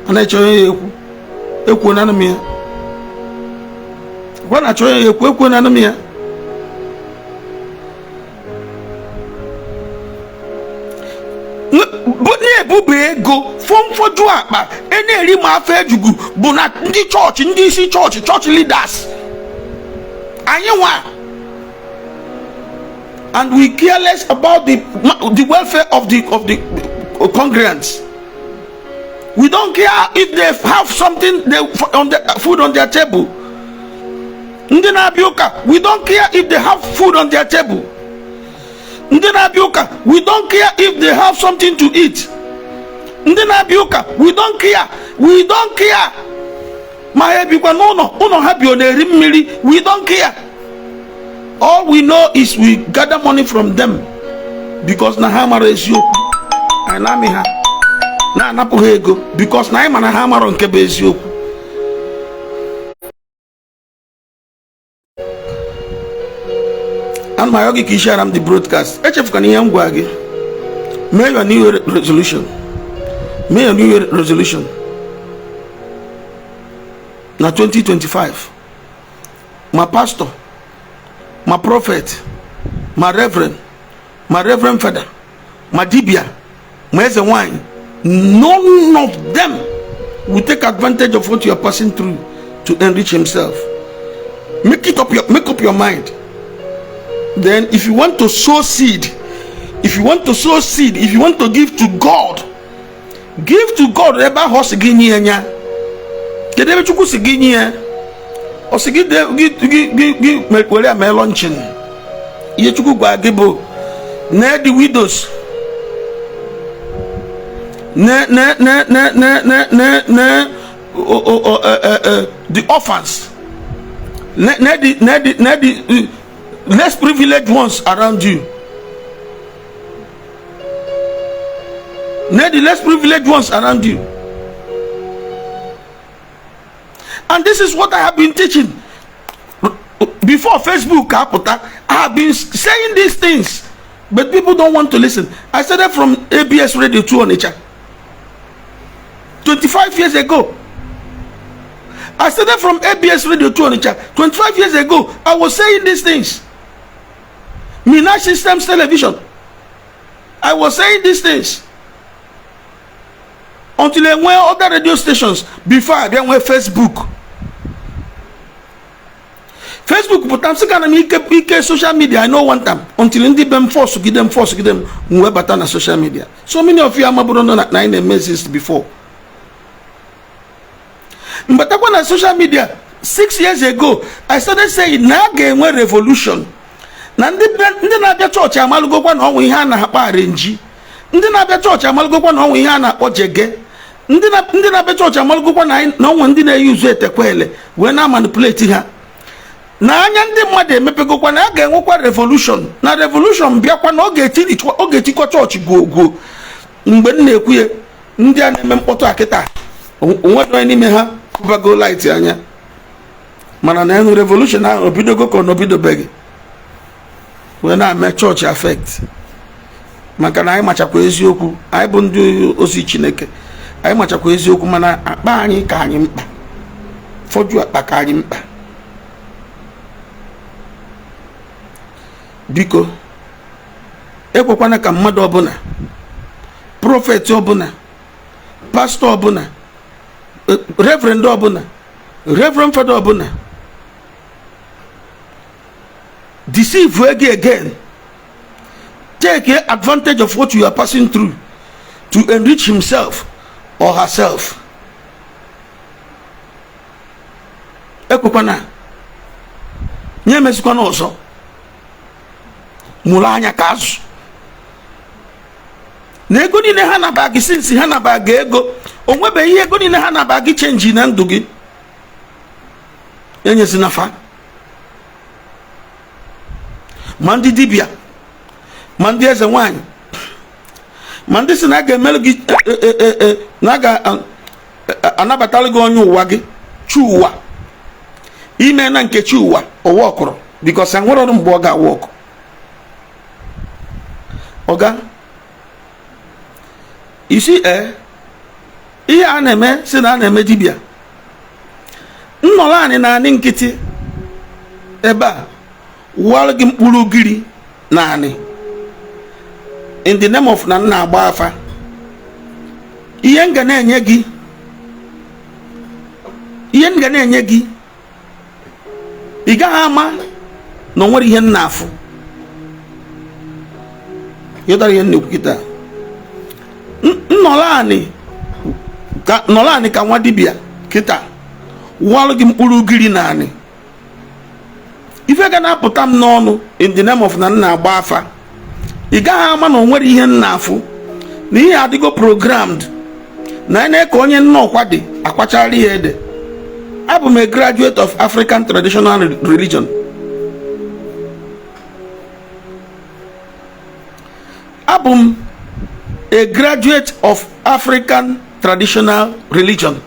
Ana echo ekwu na anụ ya. Gwa na achọ ekwu na anụ ya. Bube ego from foju akpa eri ma afa ejugu bụ na ndị church, ndị isi church leaders anyị nwa, and we care less about the welfare of the congregants. We don't care if they have something on the food on their table. Ndị na-abịa ụka, we don't care if they have food on their table. Ndị na-abịa ụka, we don't care if they have something to eat. Ndị na-abịa ụka, we don't care. We don't care. Ma ha bikwa n'ụlọ ha bi ọ na-eri mmiri, we don't care. All we know is we gather money from them because na ha mara eziokwu. Anyị na-amị ha na-anapụ ha ego because na anyị mana ha mara nke bụ eziokwu. And my yogi ki share am the broadcast. Echefukana ihe ngwa gị. May your new resolution. May your new resolution. Na 2025. My pastor, my prophet, my reverend father, my dibia, my eze wine, none of them will take advantage of what you are passing through to enrich himself. Make up your mind. Then if you want to sow seed, if you want to give to God, give to God. Eba hosigini enya. Kedebe chuku sigini ya. Osigide gi mekwele ame luncheon. Iye chuku gwa gibo. Ne the widows. the orphans, the less privileged ones around you. The less privileged ones around you. And this is what I have been teaching. Before Facebook, I have been saying these things, but people don't want to listen. I started from ABS Radio 2 on Nature 25 years ago. I started from ABS Radio 2 on Nature 25 years ago. I was saying these things. Mina Systems Television. I was saying these things. Until there were other radio stations before there were Facebook. Facebook, but I'm saying make social media. I know one time until in the them force give them we better on social media. So many of you are not nine exist before. But when on social media 6 years ago, I started saying now game revolution. Na ndị na-abịa chọọchị amalụgokwa na ọnwụ ihe a na-akpọ arenji. Ndị na-abịa chọọchị amalụgokwa na ọnwụ ihe a na-akpọ jege. Ndị na-abịa chọọchị amalụgokwa na ọnwụ ndị na-eyuzu etekwele wee na manipulate ha. Na anya ndị mmadụ emepegokwa na a ga-enwekwa revolution. Na revolution bịakwa na ọ ga-etikwa chọọchị gwuo mgbe m na-ekwu ya ndị a na-eme mkpọtụ akịta onwedo n'ime ha kwụbago light anya. Mana na enu revolution ahụ obidogo ka ọ n'obidobeghị. When I met church affect maka na anyị machakwa eziokwu, anyị bụ ndị ozi Chineke, anyị machakwa eziokwu, mana akpa anyị ka anyị mkpa, fọdụ akpa ka anyị mkpa. Biko ekwekwana ka mmadụ ọbụla, prophet ọbụla, pastor ọbụla, reverend ọbụla, reverend father ọbụla deceive you again. Take advantage of what you are passing through to enrich himself or herself. Ekwekwana nye mesikwana ọzọ mụrụ anya ka azụ na ego niile ha na-aba gị sinsi ha na-aba gị ego onwebe ihe ego niile ha na-aba gị chenji na ndụ gị enyezi nafa. Ma ndị dibịa, ma ndị eze nwanyị, ma ndị si na ga-emelu gị na ga-anabatala gị onye ụwa gị chi ụwa ime na nke chi ụwa ọwa ọkụrụ because enwere ọrụ mgbe ọ ga-awa ọkụ. Ọga isi ihe a na-eme si na a na-eme dibịa nnọrọ anyị na anị nkịtị ebe a wụọrọ gị mkpụrụ ugiri naanị in the name of na nna agba afa. Ihe m ga na-enye gị ị gaghị ama na o nwere ihe nna afụ. Yọtara ihe nnekwu kịta nnọrọ anị ka nwa dibịa kịta wụọrọ gị mkpụrụ ugiri naanị. Ife ga na-apụta m n'ọnụ in the name of na nna agba afa, ị gaghị ama na o nwere ihe nna afụ na ihe adịgo programmed na ka onye nna ọkwa dị akwachara ihe ede. Abụ m a graduate of African traditional religion. Abụ m a graduate of African traditional religion.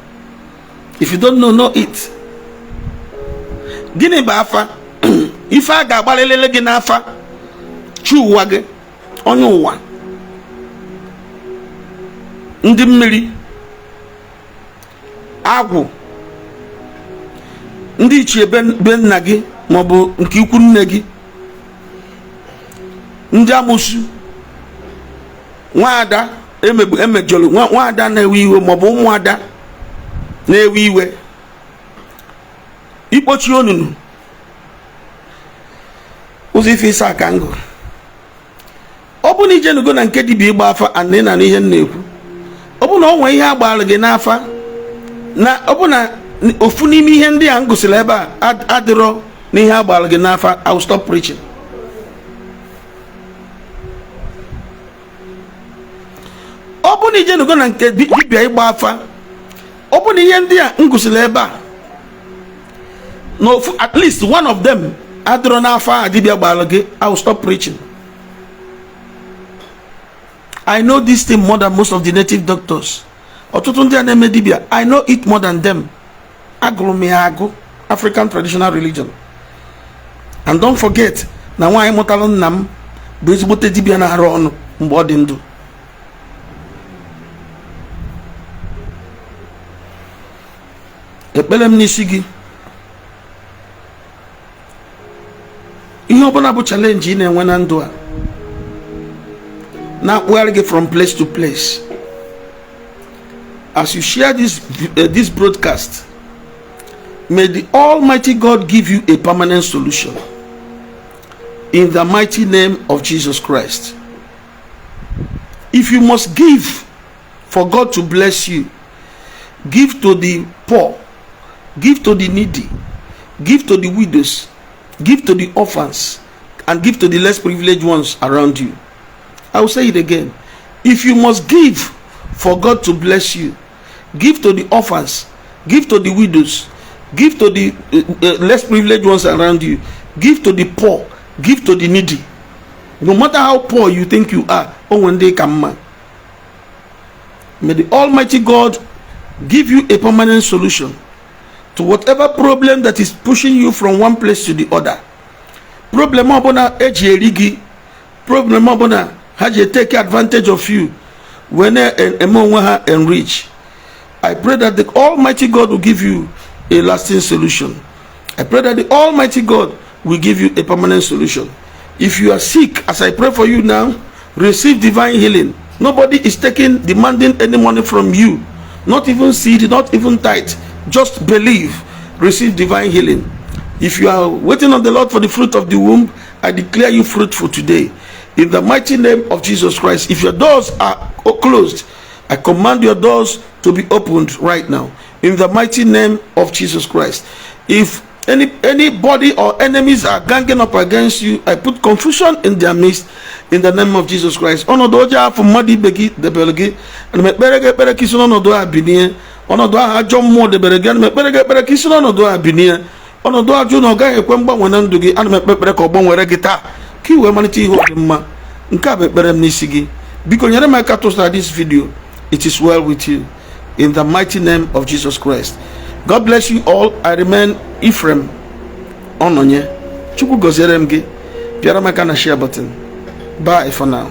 If you don't know it. Gịnị bụ afa? Ife a ga-agbalelele gị n'afa chi ụwa gị, onye ụwa, ndị mmiri, agwụ, ndị ichie be nna gị maọbụ nke ikwu nne gị, ndị amụsụ, nwaada emejọrọ, nwaada na-ewe iwe maọbụ ụmụada na-ewe iwe, ikpochi onunu ụzọ ife ịsa aka ngụ. Ọ bụ na ije nugo na nke dibịa ịgba afa anị na ihe na-ekwu, ọ bụ na ọ nwee ihe agbara gị n'afa, na ọ bụ na ofu n'ime ihe ndị a ngụsịrị ebe a adịrọ na ihe agbara gị n'afa, I will stop preaching. Ọ bụ bụ na ije nugo na nke dibịa ịgba afa, ọ bụ na ihe ndị a ngụsịrị ebe a no, at least one of them adịrọ n'afọ a dibịa gbara gị, I will stop preaching. I know this thing more than most of the native doctors. Ọtụtụ ndị a na-eme dibịa, I know it more than them. Agụrụ m ya agụ, African traditional religion. And don't forget na nwaanyị mụtalụ nna m bụ ezigbote dibịa na-arụ ọnụ mgbe ọ dị ndụ. Ekpere m n'isi gị, ihe ọbụla bụ challenge ị na-enwe na ndụ a na-akpụgharị gị from place to place, as you share this broadcast, may the Almighty God give you a permanent solution in the mighty name of Jesus Christ. If you must give for God to bless you, give to the poor, give to the needy, give to the widows, give to the orphans, and give to the less privileged ones around you. I will say it again. If you must give for God to bless you, give to the orphans, give to the widows, give to the less privileged ones around you, give to the poor, give to the needy. No matter how poor you think you are, or when they come, may the Almighty God give you a permanent solution to whatever problem that is pushing you from one place to the other. Problem abona ejierigi, problem abona haje take advantage of you when enrich. I pray that the Almighty God will give you a lasting solution. I pray that the Almighty God will give you a permanent solution. If you are sick, as I pray for you now, receive divine healing. Nobody is demanding any money from you, not even seed, not even tithe. Just believe, receive divine healing. If you are waiting on the Lord for the fruit of the womb, I declare you fruitful today in the mighty name of Jesus Christ. If your doors are closed, I command your doors to be opened right now in the mighty name of Jesus Christ. If anybody or enemies are ganging up against you, I put confusion in their midst in the name of Jesus Christ. Ono doja for madi begi de belgi and me berege berekiso no do abinie. Ono do ajo mo de berege me berege berekiso no do abinie. Ono do ajo no ga ekwemba wenandu gi and me bere ko bon were gita. Ki we maniti ho mma. Nka be bere m n'isi gi. Biko nyere my to start this video. It is well with you in the mighty name of Jesus Christ. God bless you all. I remain Ephraim Ononye. Chukwu gozere m gi. Piara maka na share button. Bye for now.